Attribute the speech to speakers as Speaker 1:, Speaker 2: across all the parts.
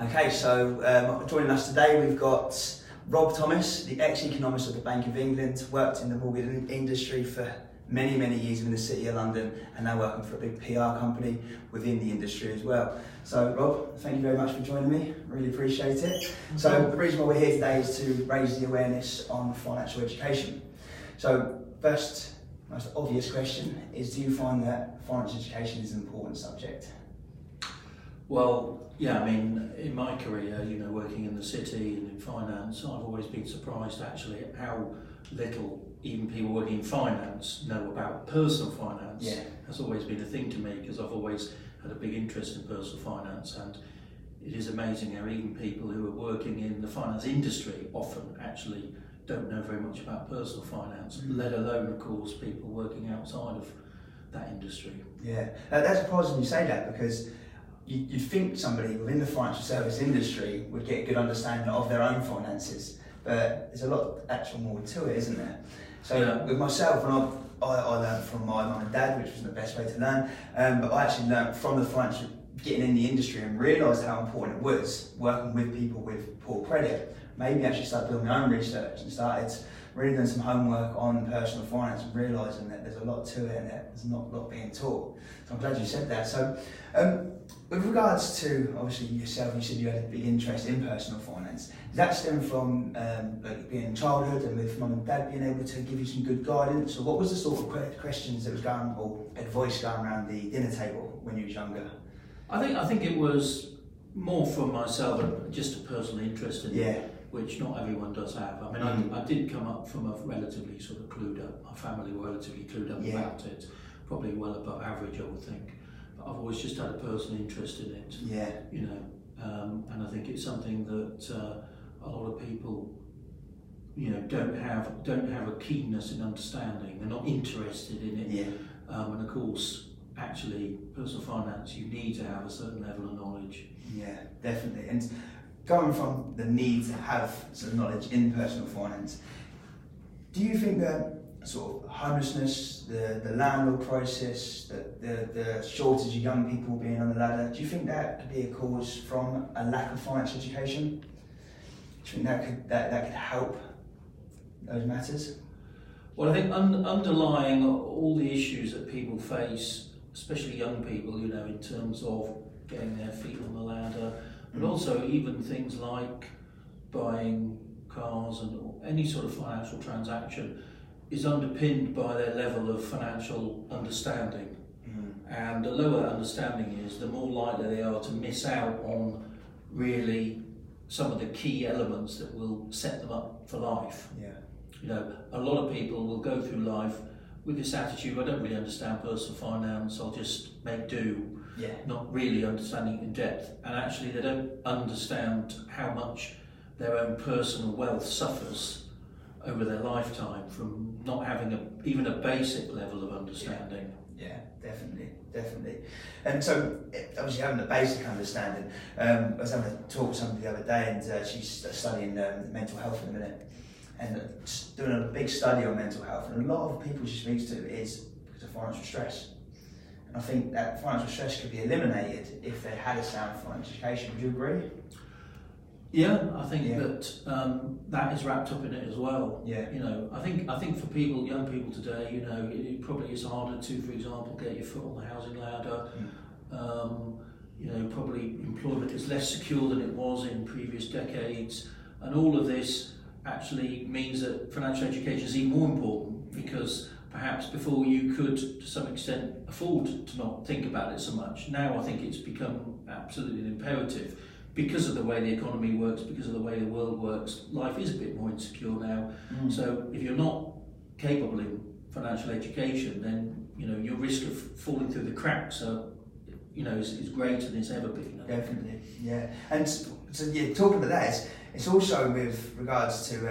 Speaker 1: Okay, so joining us today we've got Rob Thomas, the ex-economist of the Bank of England, worked in the mortgage industry for many, many years in the City of London and now working for a big PR company within the industry as well. So Rob, thank you very much for joining me, really appreciate it. So the reason why we're here today is to raise the awareness on financial education. So first, most obvious question is, do you find that financial education is an important subject?
Speaker 2: Well, yeah, I mean, in my career, working in the city and in finance, I've always been surprised actually at how little even people working in finance know about personal finance.
Speaker 1: Yeah.
Speaker 2: Has always been a thing to me because I've always had a big interest in personal finance, and it is amazing how even people who are working in the finance industry often actually don't know very much about personal finance, let alone, of course, people working outside of that industry.
Speaker 1: Yeah, that's surprising you say that, because you'd think somebody within the financial service industry would get a good understanding of their own finances, but there's a lot actual more to it, isn't there? So yeah. With myself, when I learned from my mum and dad, which was the best way to learn, but I actually learned from the financial, getting in the industry and realised how important it was working with people with poor credit. Maybe actually started doing my own research and started really doing some homework on personal finance and realising that there's a lot to it and that there's not a lot being taught. So I'm glad you said that. So with regards to, obviously yourself, you said you had a big interest in personal finance. Does that stem from like being in childhood and with mum and dad being able to give you some good guidance? Or what was the sort of questions that was going, or advice going around the dinner table when you was younger?
Speaker 2: I think it was more for myself, just a personal interest in it, which not everyone does have. I mean, I did come up from a relatively sort of clued up, my family were relatively clued up about it, probably well above average, I would think. But I've always just had a personal interest in it. Yeah. And I think it's something that a lot of people, don't have a keenness in understanding. They're not interested in it. Yeah. And of course, actually, personal finance, you need to have a certain level of knowledge. Yeah, definitely. And going from the need to have some knowledge in personal finance, do you think that sort of homelessness, the landlord crisis, the shortage of young people being on the ladder, do you think that could be a cause from a lack of financial education? Do you think that could help those matters? Well, I think underlying all the issues that people face, especially young people, in terms of getting their feet on the ladder, but also even things like buying cars and any sort of financial transaction is underpinned by their level of financial understanding. And the lower understanding is, the more likely they are to miss out on really some of the key elements that will set them up for life. Yeah. A lot of people will go through life with this attitude, I don't really understand personal finance, I'll just make do. Yeah. Not really understanding it in depth, and actually they don't understand how much their own personal wealth suffers over their lifetime from not having even a basic level of understanding. Yeah, definitely. And so, obviously having a basic understanding, I was having a talk with somebody the other day, and she's studying mental health in a minute, and doing a big study on mental health, and a lot of people she speaks to is because of financial stress. I think that financial stress could be eliminated if they had a sound financial education. Would you agree? Yeah, I think that that is wrapped up in it as well. Yeah. I think for people, young people today, it probably is harder to, for example, get your foot on the housing ladder. Probably employment is less secure than it was in previous decades, and all of this actually means that financial education is even more important, because perhaps before you could, to some extent, afford to not think about it so much. Now I think it's become absolutely an imperative. Because of the way the economy works, because of the way the world works, life is a bit more insecure now. So if you're not capable in financial education, then your risk of falling through the cracks is greater than it's ever been. Definitely, yeah. And so talking about that, it's also with regards to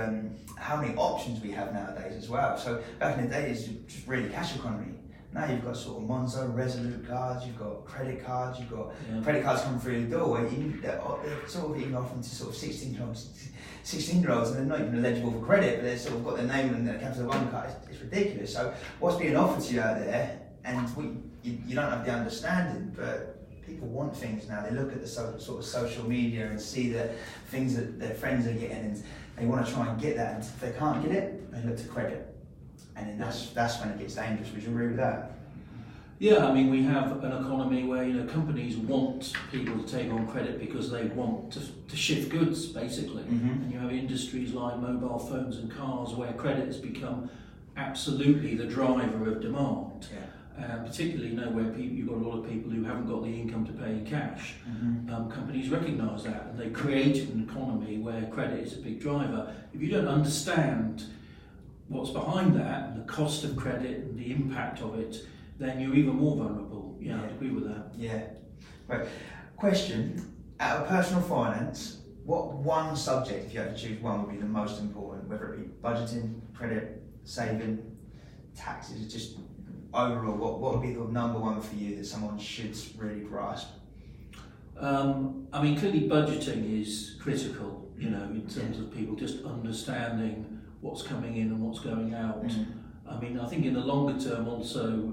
Speaker 2: how many options we have nowadays as well. So back in the day, it's just really cash economy. Now you've got sort of Monzo, Resolute cards, you've got credit cards, you've got credit cards coming through the door where they're sort of even offering to sort of 16-year-olds, and they're not even eligible for credit, but they've sort of got their name and their Capital One card. It's ridiculous. So what's being offered to you out there, and you don't have the understanding, but
Speaker 1: people want things now. They look at the sort of social media and see that things that their friends are getting, and they want to try and get that. And if they can't get it, they look to credit, and then that's when it gets dangerous. Would you agree with that?
Speaker 2: Yeah, I mean, we have an economy where companies want people to take on credit because they want to shift goods, basically. And you have industries like mobile phones and cars where credit has become absolutely the driver of demand. Particularly where you've got a lot of people who haven't got the income to pay in cash. Companies recognise that, and they create an economy where credit is a big driver. If you don't understand what's behind that, and the cost of credit and the impact of it, then you're even more vulnerable. Yeah, I'd agree with that.
Speaker 1: Yeah. Right. Question, out of personal finance, what one subject, if you had to choose one, would be the most important, whether it be budgeting, credit, saving, taxes, just overall, what would be the number one for you that someone should really grasp?
Speaker 2: I mean, clearly budgeting is critical, in terms of people just understanding what's coming in and what's going out. I mean, I think in the longer term also,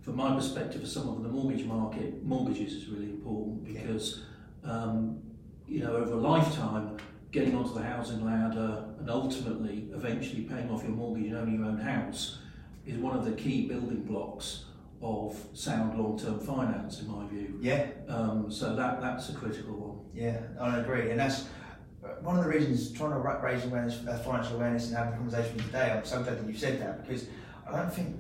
Speaker 2: from my perspective, for some of the mortgage market, mortgages is really important because, over a lifetime, getting onto the housing ladder and ultimately, eventually paying off your mortgage and owning your own house is one of the key building blocks of sound long-term finance, in my view. So that's a critical one.
Speaker 1: Yeah, I agree, and that's one of the reasons trying to raise awareness, financial awareness, and having a conversation today. I'm so glad that you said that, because I don't think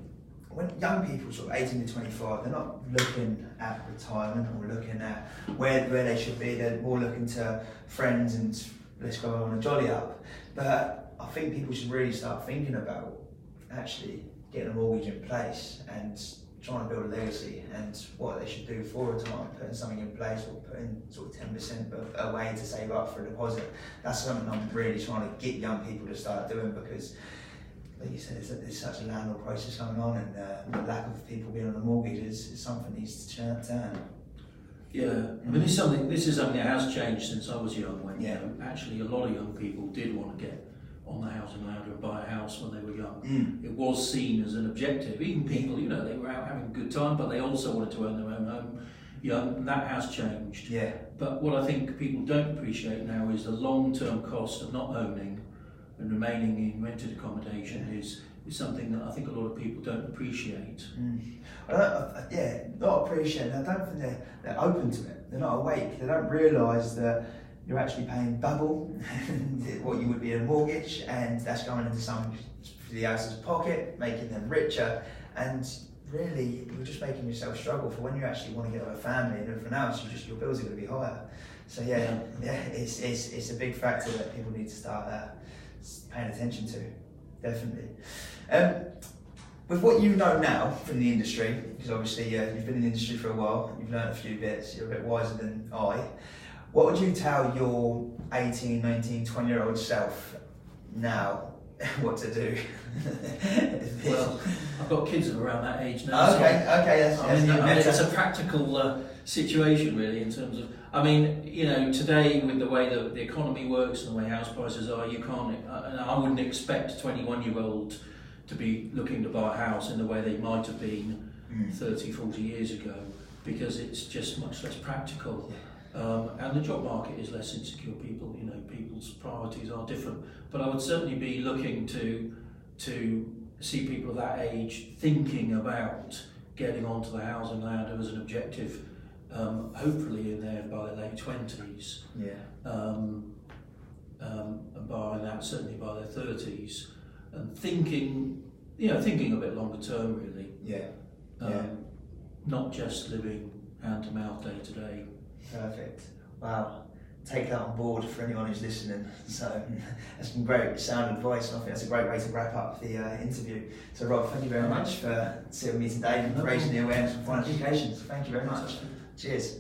Speaker 1: when young people, sort of 18 to 25, they're not looking at retirement or looking at where they should be. They're more looking to friends and let's go on a jolly up. But I think people should really start thinking about actually getting a mortgage in place and trying to build a legacy, and what they should do for retirement, putting something in place or putting sort of 10% away to save up for a deposit. That's something I'm really trying to get young people to start doing, because like you said, there's such a landlord crisis going on, and the lack of people being on the mortgages is something that needs to turn.
Speaker 2: Yeah, I mean, this is something that has changed since I was young, when actually a lot of young people did want to get on the housing ladder and buy a house when they were young. It was seen as an objective. Even people, they were out having a good time, but they also wanted to own their own home young, and that has changed. But what I think people don't appreciate now is the long-term cost of not owning and remaining in rented accommodation is something that I think a lot of people don't appreciate.
Speaker 1: Not appreciate. I don't think they're open to it. They're not awake. They don't realise that you're actually paying double what you would be in a mortgage, and that's going into the house's pocket, making them richer, and really you're just making yourself struggle for when you actually want to get a family and everything else. Your bills are going to be higher. So it's a big factor that people need to start paying attention to, definitely. With what you know now from the industry, because obviously you've been in the industry for a while, you've learned a few bits, you're a bit wiser than I. What would you tell your 18, 19, 20-year-old self now what to do?
Speaker 2: Well, I've got kids of around that age now. It's a practical situation, really, in terms of, today with the way the economy works and the way house prices are, you can't, I wouldn't expect a 21-year-old to be looking to buy a house in the way they might have been 30, 40 years ago, because it's just much less practical. And the job market is less insecure. People's priorities are different. But I would certainly be looking to see people of that age thinking about getting onto the housing ladder as an objective, hopefully by their late 20s. And barring that, certainly by their 30s, and thinking a bit longer term, really. Not just living hand to mouth, day to day.
Speaker 1: Perfect. Wow. Take that on board for anyone who's listening. So that's some great sound advice, and I think that's a great way to wrap up the interview. So Rob, thank you very much for sitting with me today and raising the awareness of financial education. Thank you very much. Cheers.